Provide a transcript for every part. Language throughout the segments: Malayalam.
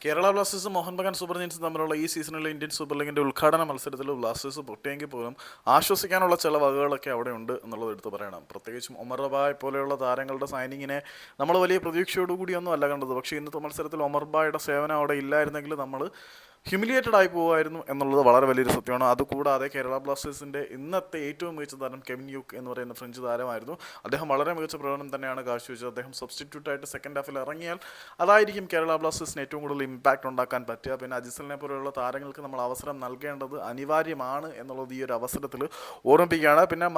കേരള ബ്ലാസ്റ്റേഴ്സും മോഹൻ ബഗാൻ സൂപ്പർ ജയൻസും തമ്മിലുള്ള ഈ സീസണിലെ ഇന്ത്യൻ സൂപ്പർ ലീഗിന്റെ ഉദ്ഘാടന മത്സരത്തിൽ ബ്ലാസ്റ്റേഴ്സ് പൊട്ടിയെങ്കിൽ പോലും ആശ്വസിക്കാനുള്ള ചില വകകളൊക്കെ അവിടെ ഉണ്ട് എന്നുള്ളത് എടുത്തു പറയണം. പ്രത്യേകിച്ചും ഒമർ ബായ് പോലെയുള്ള താരങ്ങളുടെ സൈനിങ്ങിനെ നമ്മൾ വലിയ പ്രതീക്ഷയോടുകൂടിയൊന്നും അല്ല കണ്ടത്. പക്ഷേ ഇന്നത്തെ മത്സരത്തിൽ ഒമർ ബായുടെ സേവനം അവിടെ ഇല്ലായിരുന്നെങ്കിൽ നമ്മൾ ഹ്യൂമിലിയേറ്റഡ് ആയി പോകുമായിരുന്നു എന്നുള്ളത് വളരെ വലിയൊരു സത്യമാണ്. അതുകൂടാതെ കേരള ബ്ലാസ്റ്റേഴ്സിന്റെ ഇന്നത്തെ ഏറ്റവും മികച്ച താരം കെവിൻ യൂക്ക് എന്ന് പറയുന്ന ഫ്രഞ്ച് താരമായിരുന്നു. അദ്ദേഹം വളരെ മികച്ച പ്രകടനം തന്നെയാണ് കാഴ്ചവെച്ചത്. അദ്ദേഹം സബ്സ്റ്റിറ്റ്യൂട്ടായിട്ട് സെക്കൻഡ് ഹാഫിൽ ഇറങ്ങിയാൽ അതായിരിക്കും കേരള ബ്ലാസ്റ്റേഴ്സിന് ഏറ്റവും കൂടുതൽ ഇമ്പാക്റ്റ് ഉണ്ടാക്കാൻ പറ്റുക. പിന്നെ അജിസലിനെ പോലെയുള്ള താരങ്ങൾക്ക് നമ്മൾ അവസരം നൽകേണ്ടത് അനിവാര്യമാണ് എന്നുള്ളത് ഈ ഒരു അവസരത്തിൽ ഓർമ്മിപ്പിക്കുകയാണ്. പിന്നെ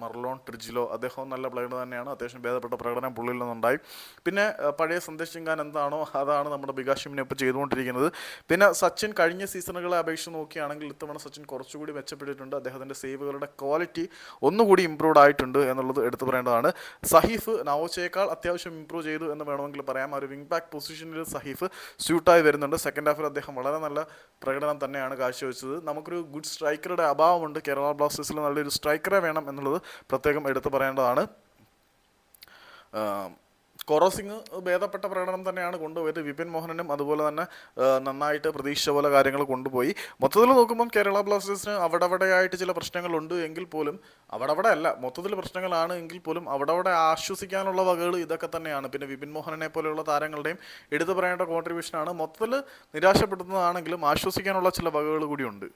മർലോൺ ട്രിജിലോ അദ്ദേഹം നല്ല പ്ലെയർ തന്നെയാണ്. അത്യാവശ്യം ഭേദപ്പെട്ട പ്രകടനം പുള്ളിയിൽ നിന്നുണ്ടായി. പിന്നെ പഴയ സന്ദേശ് ചിങ്കാൻ എന്താണോ അതാണ് നമ്മുടെ ബികാഷിമിനെ ഇപ്പോൾ ചെയ്തുകൊണ്ടിരിക്കുന്നത്. പിന്നെ സച്ചിൻ കഴിഞ്ഞ സീസണുകളെ അപേക്ഷിച്ച് നോക്കുകയാണെങ്കിൽ ഇത്തവണ സച്ചിൻ കുറച്ചുകൂടി മെച്ചപ്പെട്ടിട്ടുണ്ട്. അദ്ദേഹത്തിൻ്റെ സേവുകളുടെ ക്വാളിറ്റി ഒന്നുകൂടി ഇമ്പ്രൂവ്ഡ് ആയിട്ടുണ്ട് എന്നുള്ളത് എടുത്തു പറയേണ്ടതാണ്. സഹീഫ് നവോച്ചയേക്കാൾ അത്യാവശ്യം ഇമ്പ്രൂവ് ചെയ്തു എന്ന് വേണമെങ്കിൽ പറയാം. ഒരു വിങ് ബാക്ക് പൊസിഷനിൽ സഹീഫ് സ്യൂട്ടായി വരുന്നുണ്ട്. സെക്കൻഡ് ഹാഫിൽ അദ്ദേഹം വളരെ നല്ല പ്രകടനം തന്നെയാണ് കാഴ്ചവെച്ചത്. നമുക്കൊരു ഗുഡ് സ്ട്രൈക്കറുടെ അഭാവമുണ്ട്. കേരള ബ്ലാസ്റ്റേഴ്സിൽ നല്ലൊരു സ്ട്രൈക്കറെ വേണം എന്നുള്ളത് പ്രത്യേകം എടുത്തു പറയേണ്ടതാണ്. കൊറോസിംഗ് ഭേദപ്പെട്ട പ്രകടനം തന്നെയാണ് കൊണ്ടുപോയത്. വിപിൻ മോഹനനും അതുപോലെ തന്നെ നന്നായിട്ട് പ്രതീക്ഷിച്ച പോലെ കാര്യങ്ങൾ കൊണ്ടുപോയി. മൊത്തത്തിൽ നോക്കുമ്പം കേരള ബ്ലാസ്റ്റേഴ്സിന് അവിടെയായിട്ട് ചില പ്രശ്നങ്ങളുണ്ട് എങ്കിൽ പോലും അവിടെ അല്ല, മൊത്തത്തിൽ പ്രശ്നങ്ങളാണ് എങ്കിൽ പോലും അവിടെ ആശ്വസിക്കാനുള്ള വകകൾ ഇതൊക്കെ തന്നെയാണ്. പിന്നെ വിപിൻ മോഹനനെ പോലെയുള്ള താരങ്ങളുടെയും എടുത്തു പറയേണ്ട കോൺട്രിബ്യൂഷനാണ്. മൊത്തത്തിൽ നിരാശപ്പെടുത്തുന്നതാണെങ്കിലും ആശ്വസിക്കാനുള്ള ചില വകകൾ കൂടിയുണ്ട്.